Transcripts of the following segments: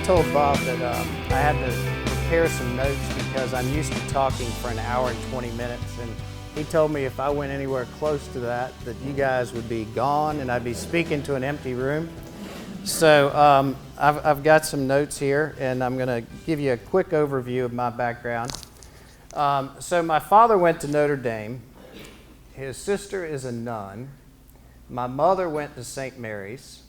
told Bob that I had to prepare some notes because I'm used to talking for an hour and 20 minutes, and he told me if I went anywhere close to that you guys would be gone and I'd be speaking to an empty room. So I've got some notes here, and I'm going to give you a quick overview of my background. So my father went to Notre Dame. His sister is a nun. My mother went to St. Mary's.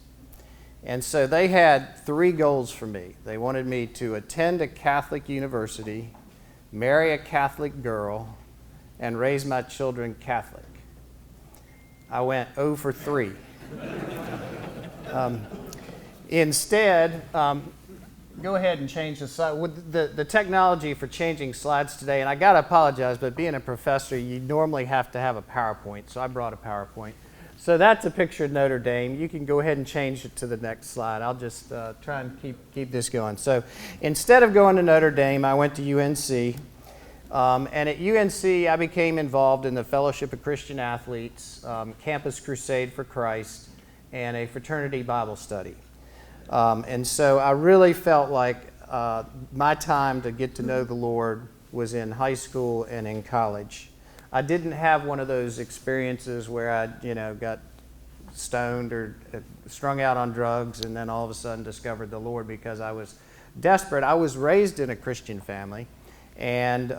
And so they had three goals for me. They wanted me to attend a Catholic university, marry a Catholic girl, and raise my children Catholic. I went 0 for 3. Instead, go ahead and change the slide. With the technology for changing slides today, and I got to apologize, but being a professor, you normally have to have a PowerPoint, so I brought a PowerPoint. So that's a picture of Notre Dame. You can go ahead and change it to the next slide. I'll just try and keep this going. So instead of going to Notre Dame, I went to UNC. And at UNC, I became involved in the Fellowship of Christian Athletes, Campus Crusade for Christ, and a fraternity Bible study. And so I really felt like my time to get to know the Lord was in high school and in college. I didn't have one of those experiences where I, got stoned or strung out on drugs and then all of a sudden discovered the Lord because I was desperate. I was raised in a Christian family, and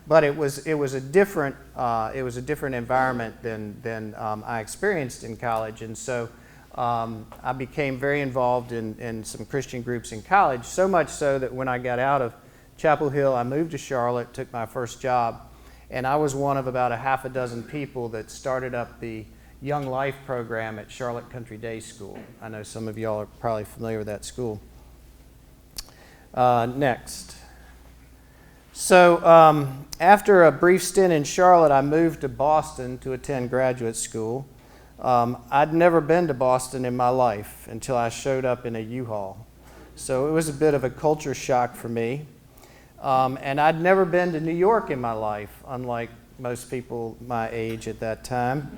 but it was a different environment than I experienced in college, and so I became very involved in some Christian groups in college. So much so that when I got out of Chapel Hill, I moved to Charlotte, took my first job. And I was one of about a half a dozen people that started up the Young Life program at Charlotte Country Day School. I know some of y'all are probably familiar with that school. Next. So after a brief stint in Charlotte, I moved to Boston to attend graduate school. I'd never been to Boston in my life until I showed up in a U-Haul. So it was a bit of a culture shock for me. And I'd never been to New York in my life, unlike most people my age at that time.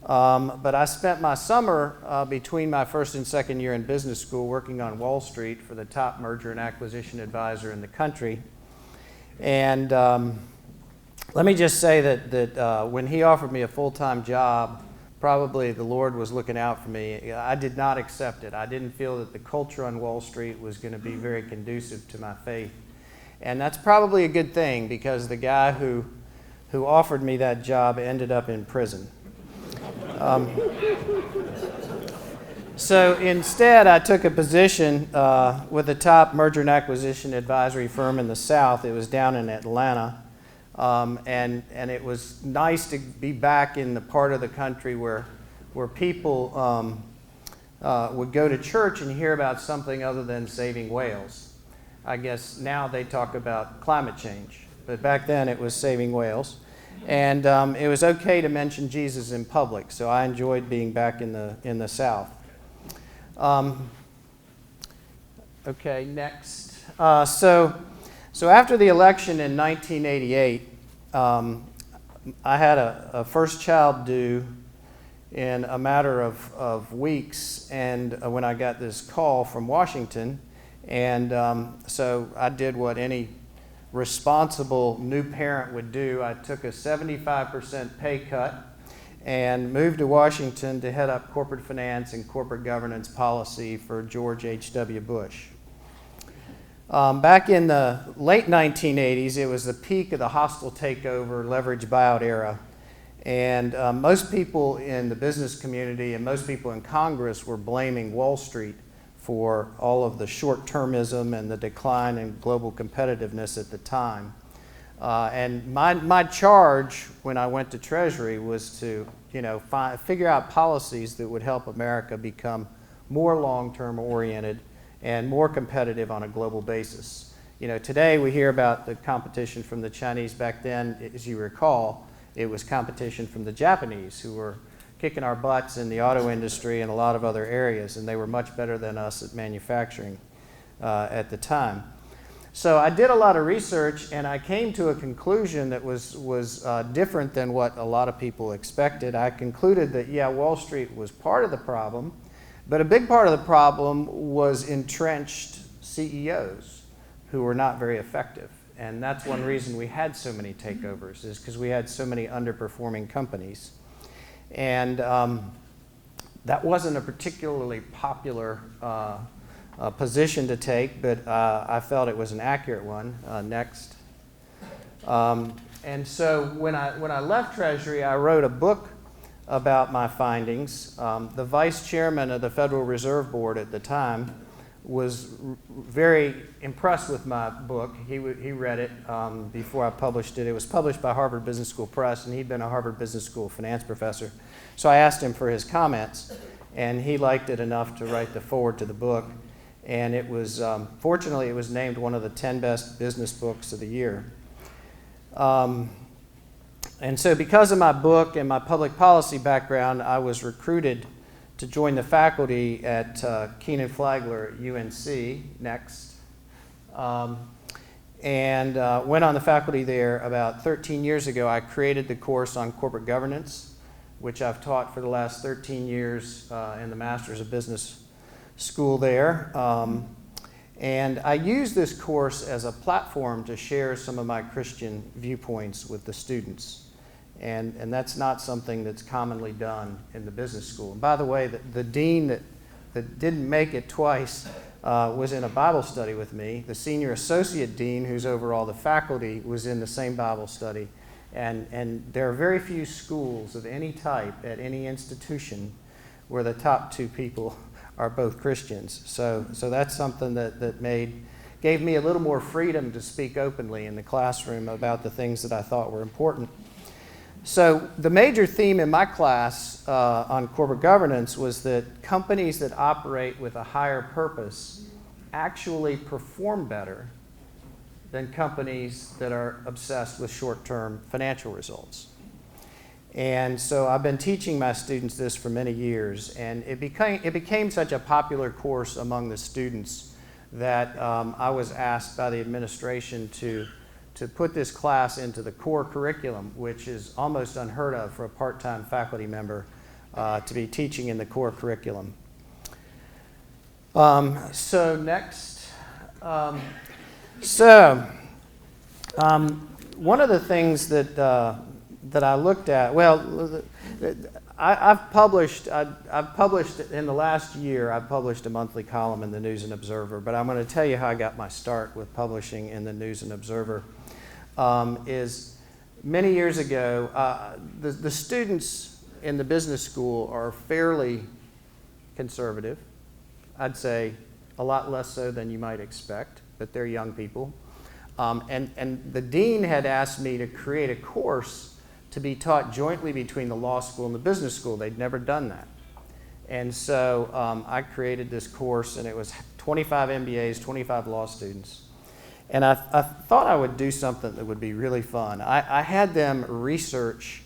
But I spent my summer between my first and second year in business school working on Wall Street for the top merger and acquisition advisor in the country. And let me just say that when he offered me a full-time job, probably the Lord was looking out for me. I did not accept it. I didn't feel that the culture on Wall Street was going to be very conducive to my faith. And that's probably a good thing because the guy who offered me that job ended up in prison. So instead, I took a position with the top merger and acquisition advisory firm in the South. It was down in Atlanta. And it was nice to be back in the part of the country where people would go to church and hear about something other than saving whales. I guess now they talk about climate change, but back then it was saving whales. And it was okay to mention Jesus in public, so I enjoyed being back in the South. Okay, next. So after the election in 1988, I had a first child due in a matter of weeks, and when I got this call from Washington. And so I did what any responsible new parent would do. I took a 75% pay cut and moved to Washington to head up corporate finance and corporate governance policy for George H.W. Bush. Back in the late 1980s, it was the peak of the hostile takeover, leveraged buyout era. And most people in the business community and most people in Congress were blaming Wall Street for all of the short-termism and the decline in global competitiveness at the time. And my charge when I went to Treasury was to figure out policies that would help America become more long-term oriented and more competitive on a global basis. Today we hear about the competition from the Chinese. Back then, as you recall, it was competition from the Japanese, who were kicking our butts in the auto industry and a lot of other areas, and they were much better than us at manufacturing at the time. So I did a lot of research, and I came to a conclusion that was different than what a lot of people expected. I concluded that, Wall Street was part of the problem, but a big part of the problem was entrenched CEOs who were not very effective. And that's one reason we had so many takeovers, is because we had so many underperforming companies. And that wasn't a particularly popular position to take, but I felt it was an accurate one. Next. And so when I left Treasury, I wrote a book about my findings. The vice chairman of the Federal Reserve Board at the time was very impressed with my book. He read it before I published it. It was published by Harvard Business School Press, and he'd been a Harvard Business School finance professor. So I asked him for his comments, and he liked it enough to write the foreword to the book. And it was, fortunately, it was named one of the 10 best business books of the year. And so because of my book and my public policy background, I was recruited to join the faculty at Keenan Flagler at UNC, next. And went on the faculty there about 13 years ago. I created the course on corporate governance, which I've taught for the last 13 years in the Masters of Business School there. And I use this course as a platform to share some of my Christian viewpoints with the students. And that's not something that's commonly done in the business school. And by the way, the dean that didn't make it twice was in a Bible study with me. The senior associate dean, who's over all the faculty, was in the same Bible study. And there are very few schools of any type at any institution where the top two people are both Christians. So that's something that gave me a little more freedom to speak openly in the classroom about the things that I thought were important. So the major theme in my class on corporate governance was that companies that operate with a higher purpose actually perform better than companies that are obsessed with short-term financial results. And so I've been teaching my students this for many years, and it became such a popular course among the students that I was asked by the administration to put this class into the core curriculum, which is almost unheard of for a part-time faculty member to be teaching in the core curriculum. So next. One of the things that I looked at, well, I've published in the last year, I've published a monthly column in the News and Observer, but I'm going to tell you how I got my start with publishing in the News and Observer. Is many years ago, the students in the business school are fairly conservative. I'd say a lot less so than you might expect, but they're young people. And the dean had asked me to create a course to be taught jointly between the law school and the business school. They'd never done that. And so I created this course, and it was 25 MBAs, 25 law students. And I thought I would do something that would be really fun. I had them research,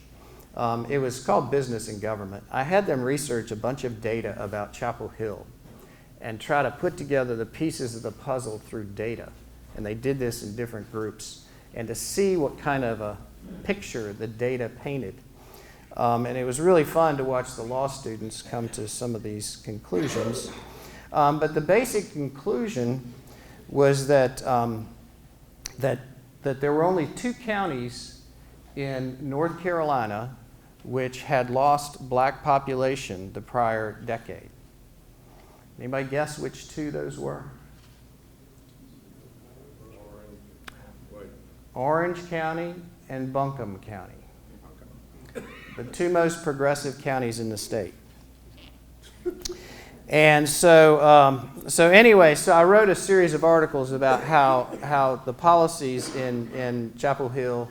it was called Business and Government. I had them research a bunch of data about Chapel Hill and try to put together the pieces of the puzzle through data. And they did this in different groups. And to see what kind of a picture the data painted. And it was really fun to watch the law students come to some of these conclusions. But the basic conclusion was that there were only 2 counties in North Carolina which had lost black population the prior decade. Anybody guess which 2 those were? Orange County and Buncombe County. The 2 most progressive counties in the state. And so I wrote a series of articles about how the policies in Chapel Hill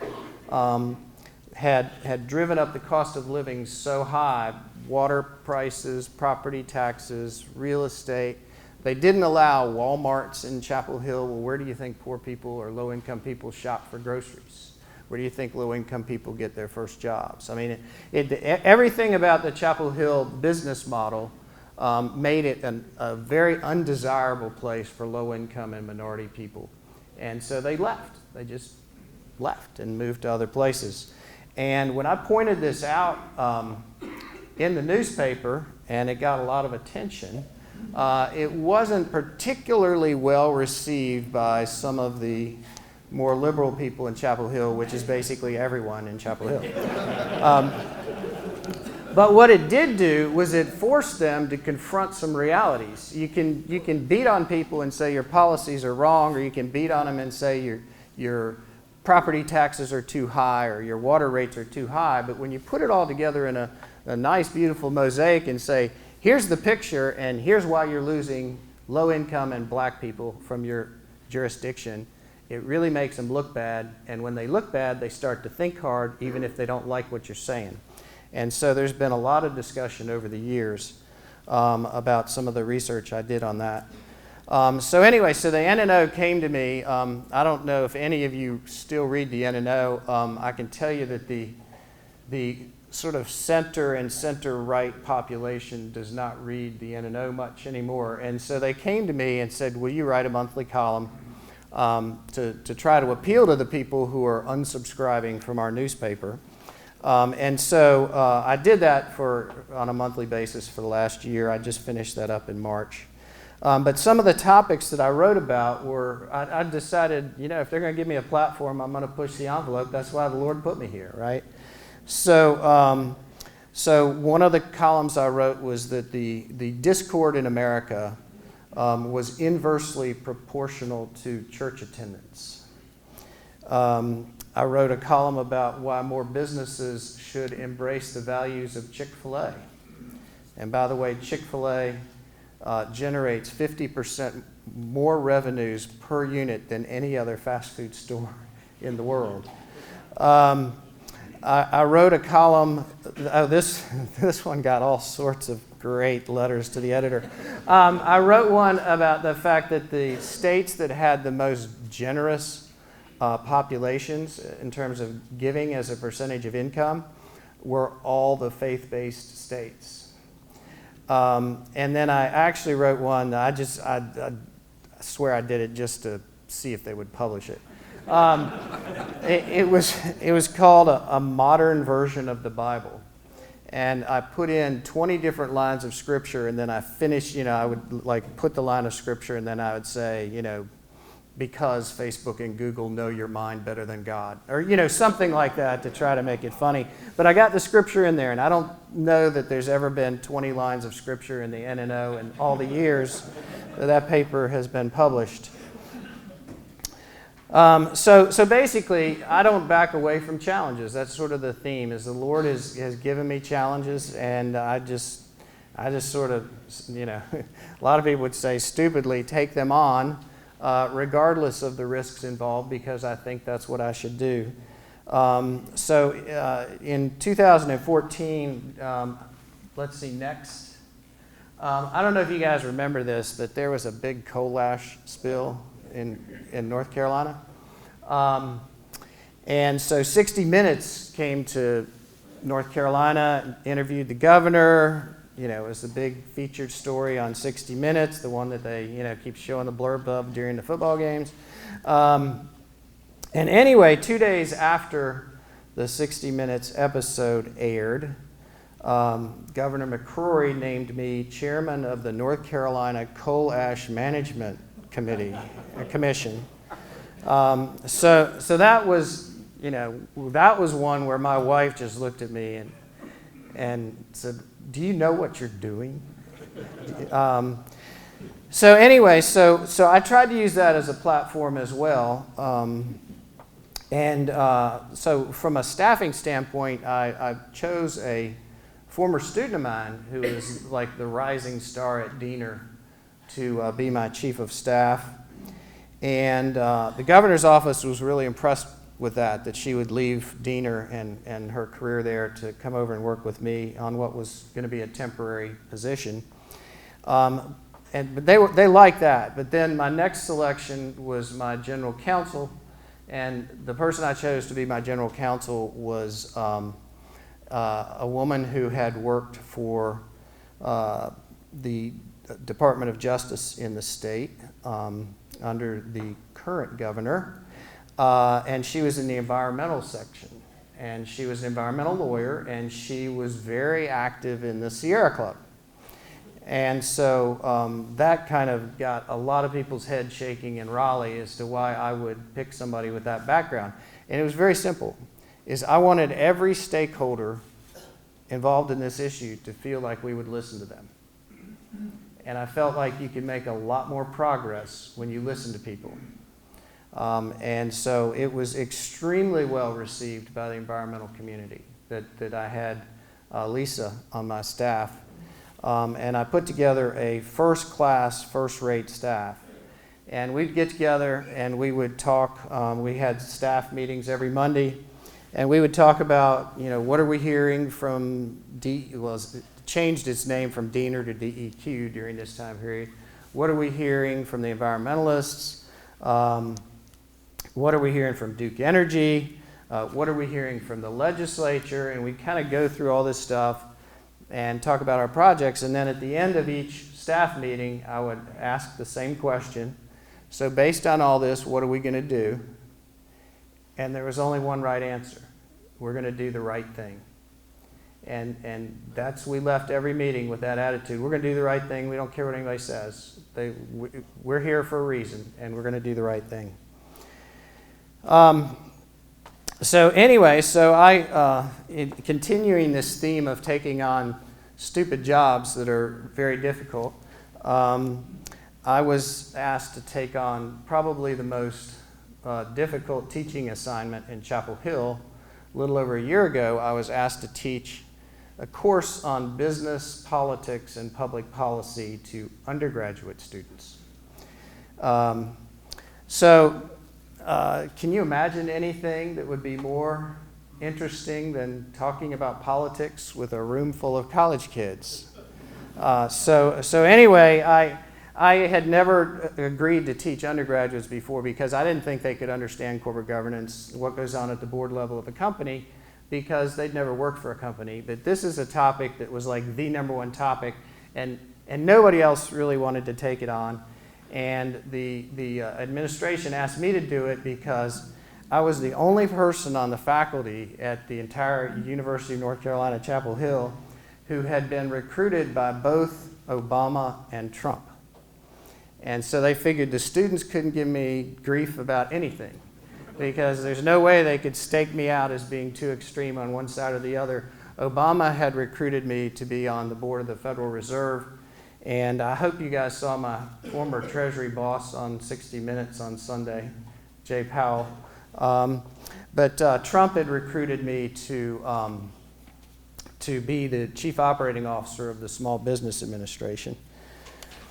had driven up the cost of living so high, water prices, property taxes, real estate. They didn't allow Walmarts in Chapel Hill. Well, where do you think poor people or low-income people shop for groceries? Where do you think low-income people get their first jobs? I mean, everything about the Chapel Hill business model made it a very undesirable place for low-income and minority people. And so they left. They just left and moved to other places. And when I pointed this out in the newspaper, and it got a lot of attention, It wasn't particularly well received by some of the more liberal people in Chapel Hill, which is basically everyone in Chapel Hill. But what it did do was it forced them to confront some realities. You can beat on people and say your policies are wrong, or you can beat on them and say your property taxes are too high or your water rates are too high. But when you put it all together in a nice, beautiful mosaic and say, here's the picture and here's why you're losing low income and black people from your jurisdiction, it really makes them look bad. And when they look bad, they start to think hard, even if they don't like what you're saying. And so there's been a lot of discussion over the years about some of the research I did on that. So anyway, so the NNO came to me. I don't know if any of you still read the NNO. I can tell you that the sort of center and center-right population does not read the NNO much anymore. And so they came to me and said, will you write a monthly column to try to appeal to the people who are unsubscribing from our newspaper? And so I did that on a monthly basis for the last year. I just finished that up in March. But some of the topics that I wrote about were, I decided, if they're going to give me a platform, I'm going to push the envelope. That's why the Lord put me here, right? So one of the columns I wrote was that the discord in America was inversely proportional to church attendance. I wrote a column about why more businesses should embrace the values of Chick-fil-A. And by the way, Chick-fil-A generates 50% more revenues per unit than any other fast food store in the world. I wrote a column, this one got all sorts of great letters to the editor. I wrote one about the fact that the states that had the most generous populations in terms of giving as a percentage of income were all the faith-based states. And then I actually wrote one, I swear I did it just to see if they would publish it. It was called a modern version of the Bible. And I put in 20 different lines of scripture, and then I finished, I would put the line of scripture, and then I would say, because Facebook and Google know your mind better than God, or something like that to try to make it funny. But I got the scripture in there, and I don't know that there's ever been 20 lines of scripture in the NNO in all the years that paper has been published. So basically, I don't back away from challenges. That's sort of the theme, is the Lord has given me challenges, and I just sort of, a lot of people would say stupidly, take them on, regardless of the risks involved, because I think that's what I should do. In 2014, let's see, next. I don't know if you guys remember this, but there was a big coal ash spill in North Carolina. And so 60 Minutes came to North Carolina, interviewed the governor. It was a big featured story on 60 Minutes, the one that they, keep showing the blurb of during the football games. And anyway, 2 days after the 60 Minutes episode aired, Governor McCrory named me chairman of the North Carolina Coal Ash Management Commission. So that was, that was one where my wife just looked at me and said, do you know what you're doing? So anyway, so I tried to use that as a platform as well. So from a staffing standpoint, I chose a former student of mine who is like the rising star at Diener to be my chief of staff. And the governor's office was really impressed with that she would leave Diener and her career there to come over and work with me on what was going to be a temporary position. But they liked that. But then my next selection was my general counsel, and the person I chose to be my general counsel was a woman who had worked for the Department of Justice in the state under the current governor. And she was in the environmental section, and she was an environmental lawyer, and she was very active in the Sierra Club. And so that kind of got a lot of people's head shaking in Raleigh as to why I would pick somebody with that background. And it was very simple, is I wanted every stakeholder involved in this issue to feel like we would listen to them. And I felt like you could make a lot more progress when you listen to people. And so it was extremely well received by the environmental community that I had Lisa on my staff. And I put together a first-class, first-rate staff. And we'd get together and we would talk. We had staff meetings every Monday. And we would talk about, what are we hearing from it changed its name from DENR to DEQ during this time period. What are we hearing from the environmentalists? What are we hearing from Duke Energy? What are we hearing from the legislature? And we kind of go through all this stuff and talk about our projects. And then at the end of each staff meeting, I would ask the same question. So based on all this, what are we going to do? And there was only one right answer. We're going to do the right thing. And we left every meeting with that attitude. We're going to do the right thing. We don't care what anybody says. We're here for a reason, and we're going to do the right thing. So I, continuing this theme of taking on stupid jobs that are very difficult, I was asked to take on probably the most difficult teaching assignment in Chapel Hill. A little over a year ago, I was asked to teach a course on business, politics, and public policy to undergraduate students. Can you imagine anything that would be more interesting than talking about politics with a room full of college kids? Anyway, I had never agreed to teach undergraduates before because I didn't think they could understand corporate governance, what goes on at the board level of a company, because they'd never worked for a company. But this is a topic that was like the number one topic, and nobody else really wanted to take it on. And the administration asked me to do it because I was the only person on the faculty at the entire University of North Carolina, Chapel Hill, who had been recruited by both Obama and Trump. And so they figured the students couldn't give me grief about anything because there's no way they could stake me out as being too extreme on one side or the other. Obama had recruited me to be on the board of the Federal Reserve, and I hope you guys saw my former Treasury boss on 60 Minutes on Sunday, Jay Powell. But Trump had recruited me to be the chief operating officer of the Small Business Administration.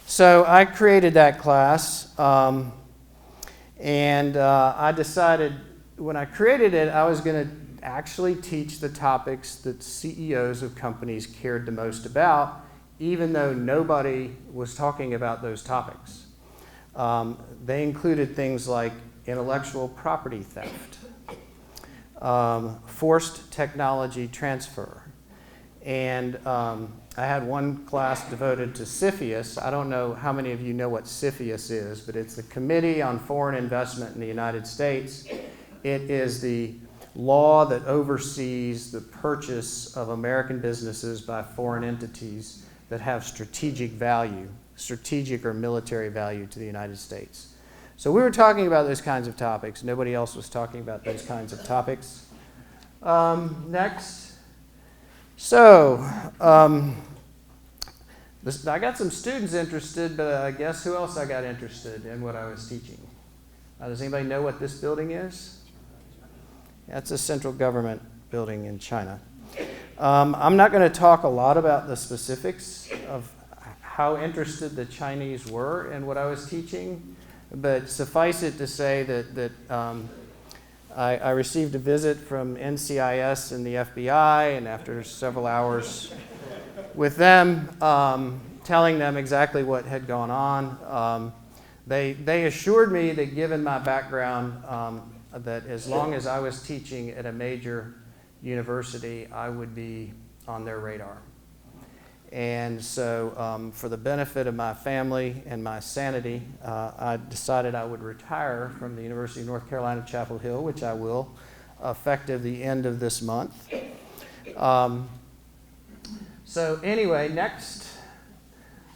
So I created that class, and I decided when I created it, I was going to actually teach the topics that CEOs of companies cared the most about, even though nobody was talking about those topics. They included things like intellectual property theft, forced technology transfer, and I had one class devoted to CFIUS. I don't know how many of you know what CFIUS is, but it's the Committee on Foreign Investment in the United States. It is the law that oversees the purchase of American businesses by foreign entities that have strategic value, strategic or military value to the United States. So we were talking about those kinds of topics. Nobody else was talking about those kinds of topics. Next. So, I got some students interested, but guess who else I got interested in what I was teaching? Does anybody know what this building is? That's a central government building in China. I'm not going to talk a lot about the specifics of how interested the Chinese were in what I was teaching, but suffice it to say that I received a visit from NCIS and the FBI, and after several hours with them, telling them exactly what had gone on, they assured me that given my background, that as long as I was teaching at a major university, I would be on their radar. And so for the benefit of my family and my sanity, I decided I would retire from the University of North Carolina, Chapel Hill, which I will, effective the end of this month. So anyway, next,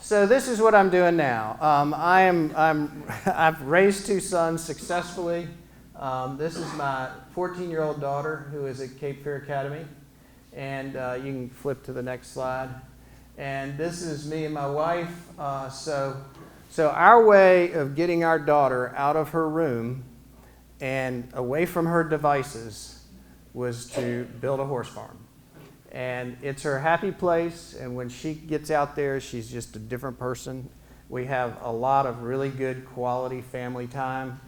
So this is what I'm doing now. I've raised two sons successfully. This is my 14-year-old daughter who is at Cape Fear Academy. And you can flip to the next slide. And this is me and my wife. So our way of getting our daughter out of her room and away from her devices was to build a horse farm. And it's her happy place, and when she gets out there, she's just a different person. We have a lot of really good quality family time,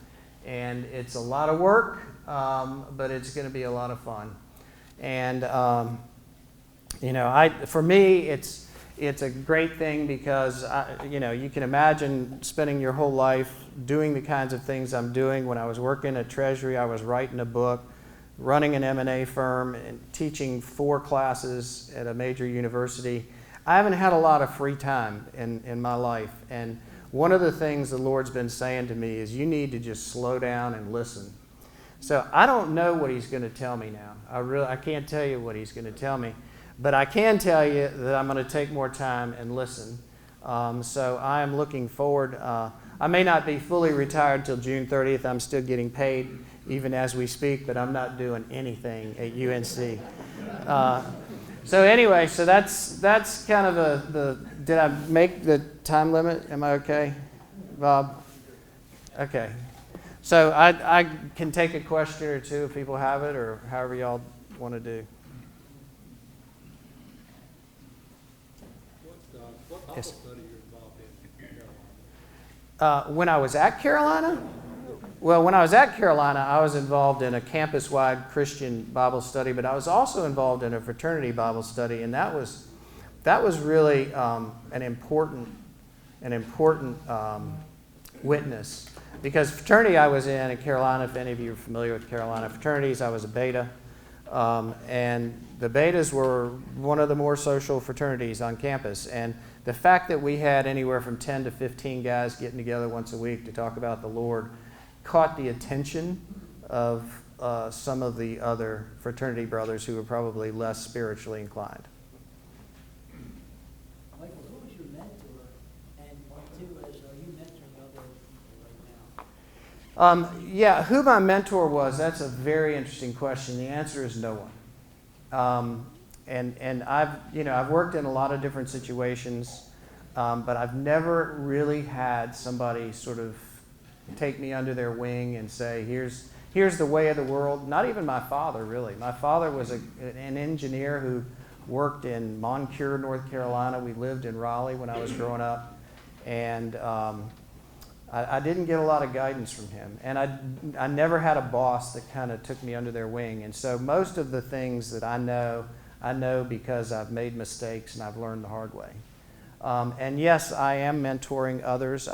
and it's a lot of work, but it's going to be a lot of fun. And, for me, it's a great thing because, you can imagine spending your whole life doing the kinds of things I'm doing. When I was working at Treasury, I was writing a book, running an M&A firm, and teaching 4 classes at a major university. I haven't had a lot of free time in my life. And one of the things the Lord's been saying to me is you need to just slow down and listen. So I don't know what he's going to tell me now. I can't tell you what he's going to tell me. But I can tell you that I'm going to take more time and listen. So I am looking forward. I may not be fully retired till June 30th. I'm still getting paid even as we speak, but I'm not doing anything at UNC. So anyway, so that's kind of the did I make the time limit? Am I okay, Bob? Okay. So I can take a question or two if people have it, or however y'all want to do. What Bible Yes. study you're involved in Carolina? When I was at Carolina? Well, when I was at Carolina, I was involved in a campus-wide Christian Bible study, but I was also involved in a fraternity Bible study, and that was really an important witness. Because fraternity I was in at Carolina, if any of you are familiar with Carolina fraternities, I was a beta. And the betas were one of the more social fraternities on campus. And the fact that we had anywhere from 10 to 15 guys getting together once a week to talk about the Lord caught the attention of some of the other fraternity brothers who were probably less spiritually inclined. Michael, who was your mentor? And part 2 is, are you mentoring other people right now? Yeah, who my mentor was, that's a very interesting question. The answer is no one. And I've worked in a lot of different situations, but I've never really had somebody sort of take me under their wing and say, here's the way of the world. Not even my father, really. My father was an engineer who worked in Moncure, North Carolina. We lived in Raleigh when I was growing up. And I didn't get a lot of guidance from him. And I never had a boss that kind of took me under their wing. And so most of the things that I know because I've made mistakes and I've learned the hard way. And yes, I am mentoring others.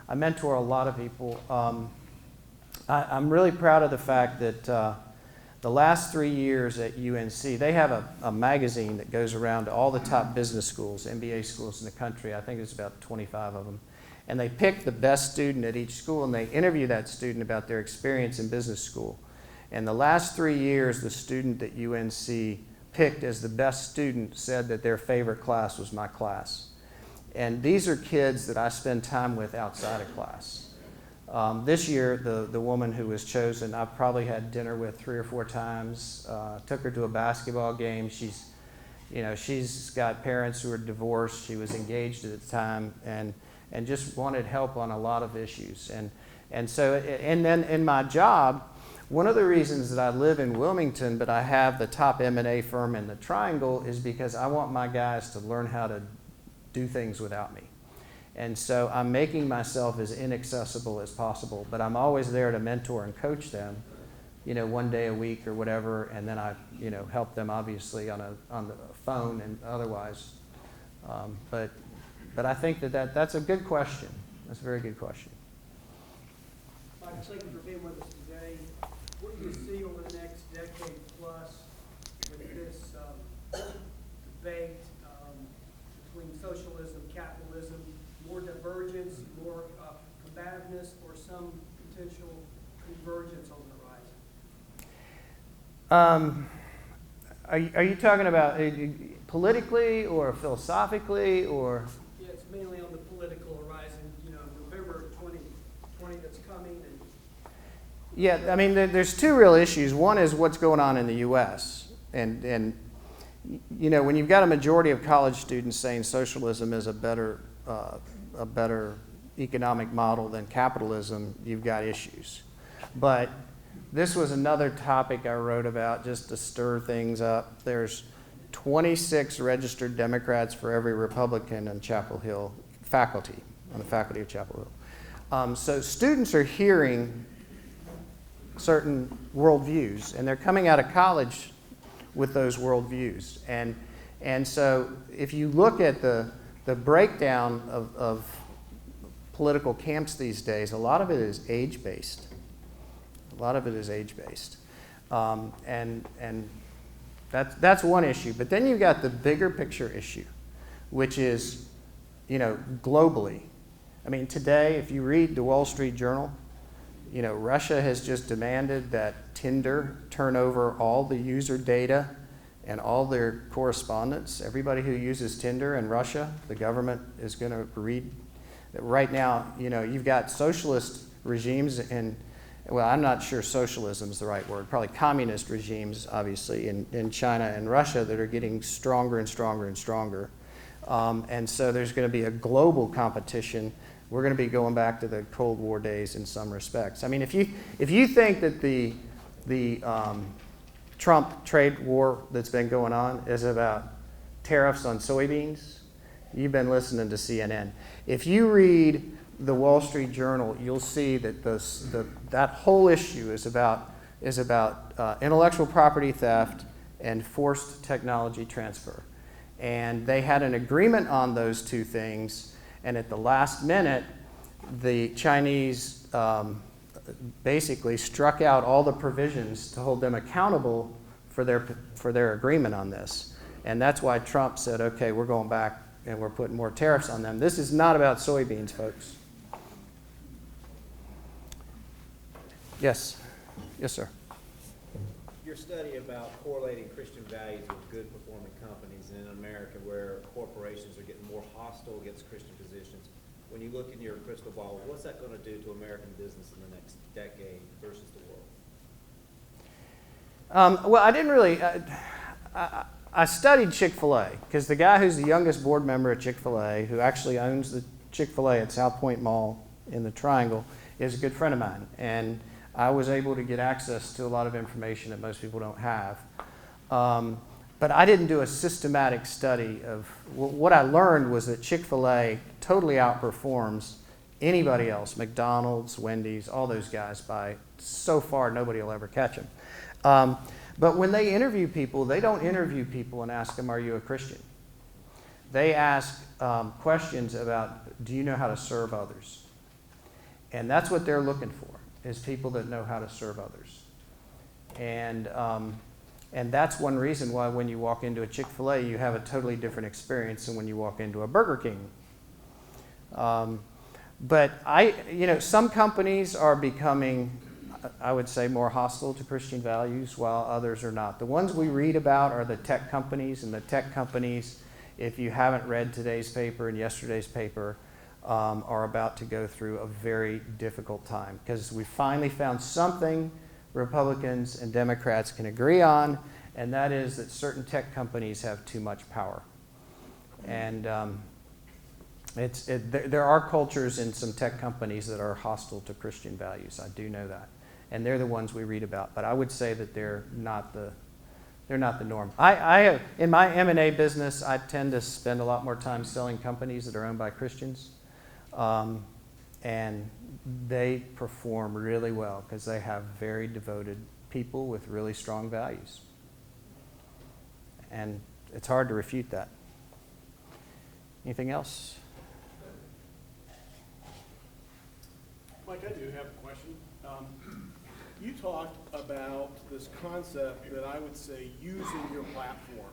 I mentor a lot of people. I'm really proud of the fact that the last 3 years at UNC, they have a magazine that goes around to all the top business schools, MBA schools in the country. I think there's about 25 of them. And they pick the best student at each school, and they interview that student about their experience in business school. And the last 3 years, the student that UNC picked as the best student said that their favorite class was my class. And these are kids that I spend time with outside of class. This year, the woman who was chosen, I've probably had dinner with 3 or 4 times. Took her to a basketball game. She's got parents who are divorced. She was engaged at the time, and just wanted help on a lot of issues. And then in my job, one of the reasons that I live in Wilmington, but I have the top M&A firm in the Triangle, is because I want my guys to learn how to do things without me. And so I'm making myself as inaccessible as possible, but I'm always there to mentor and coach them, 1 day a week or whatever, and then I, help them obviously on the phone and otherwise. But I think that's a good question. That's a very good question. Michael, thank you for being with us today. What do you see over the next decade plus with this debate between socialism, capitalism, more divergence, more combativeness, or some potential convergence on the horizon? Are you talking about politically or philosophically or? Yeah, it's mainly on the Yeah, I mean, there's two real issues. One is what's going on in the U.S. And you know, when you've got a majority of college students saying socialism is a better economic model than capitalism, you've got issues. But this was another topic I wrote about just to stir things up. There's 26 registered Democrats for every Republican on Chapel Hill faculty, on the faculty of Chapel Hill. So students are hearing certain worldviews, and they're coming out of college with those worldviews. And so if you look at the breakdown of political camps these days, a lot of it is age-based. A lot of it is age-based. And that's one issue. But then you've got the bigger picture issue, which is, you know, globally. I mean, today, if you read the Wall Street Journal, you know, Russia has just demanded that Tinder turn over all the user data and all their correspondence. Everybody who uses Tinder in Russia, the government is going to read. Right now, you know, you've got socialist regimes in, well, I'm not sure socialism is the right word, probably communist regimes, obviously, in China and Russia that are getting stronger and stronger and stronger. And so there's going to be a global competition. We're going to be going back to the Cold War days in some respects. I mean, if you think that the Trump trade war that's been going on is about tariffs on soybeans, you've been listening to CNN. If you read the Wall Street Journal, you'll see that that whole issue is about intellectual property theft and forced technology transfer. And they had an agreement on those two things, and at the last minute, the Chinese basically struck out all the provisions to hold them accountable for their agreement on this. And that's why Trump said, okay, we're going back and we're putting more tariffs on them. This is not about soybeans, folks. Yes. Yes, sir. Your study about correlating Christian values with good performing companies in America where corporations are getting more hostile against Christian positions. When you look in your crystal ball, what's that going to do to American business in the next decade versus the world? Well, I didn't really. I studied Chick-fil-A because the guy who's the youngest board member at Chick-fil-A, who actually owns the Chick-fil-A at South Point Mall in the Triangle, is a good friend of mine. And I was able to get access to a lot of information that most people don't have. But I didn't do a systematic study of what I learned was that Chick-fil-A totally outperforms anybody else, McDonald's, Wendy's, all those guys by so far nobody will ever catch them. But when they interview people, they don't interview people and ask them, are you a Christian? They ask questions about, do you know how to serve others? And that's what they're looking for, is people that know how to serve others. And that's one reason why when you walk into a Chick-fil-A, you have a totally different experience than when you walk into a Burger King. But some companies are becoming, I would say, more hostile to Christian values, while others are not. The ones we read about are the tech companies, and the tech companies, if you haven't read today's paper and yesterday's paper, are about to go through a very difficult time because we finally found something Republicans and Democrats can agree on, and that is that certain tech companies have too much power. And there are cultures in some tech companies that are hostile to Christian values. I do know that. And they're the ones we read about. But I would say that they're not the norm. I in my M&A business, I tend to spend a lot more time selling companies that are owned by Christians. And they perform really well because they have very devoted people with really strong values. And it's hard to refute that. Anything else? Mike, I do have a question. You talked about this concept that I would say using your platform.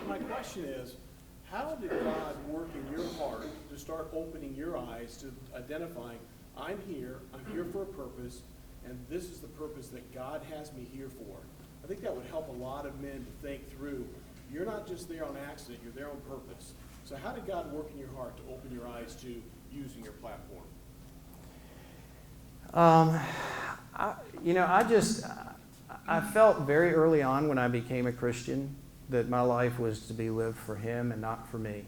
My question is, how did God work in your heart to start opening your eyes to identifying, I'm here for a purpose, and this is the purpose that God has me here for? I think that would help a lot of men to think through, you're not just there on accident, you're there on purpose. So how did God work in your heart to open your eyes to using your platform? I felt very early on when I became a Christian that my life was to be lived for Him and not for me,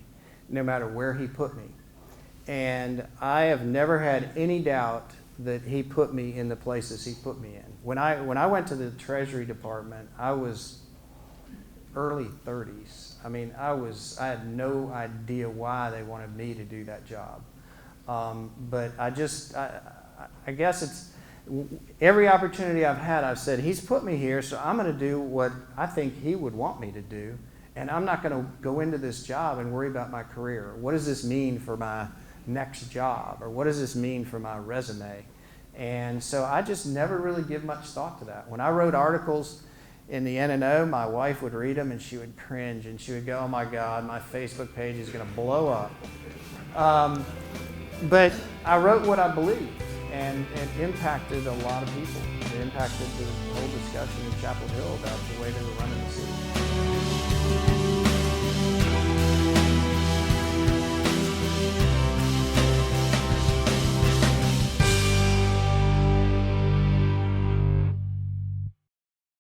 no matter where He put me. And I have never had any doubt that He put me in the places He put me in. When I went to the Treasury Department, I was early 30s. I mean, I had no idea why they wanted me to do that job. But I guess it's every opportunity I've had, I've said, He's put me here, so I'm going to do what I think He would want me to do. And I'm not going to go into this job and worry about my career. What does this mean for my next job? Or what does this mean for my resume? And so I just never really give much thought to that. When I wrote articles in the N&O, my wife would read them and she would cringe and she would go, oh my God, my Facebook page is going to blow up. But I wrote what I believed, and it impacted a lot of people. It impacted the whole discussion in Chapel Hill about the way they were running the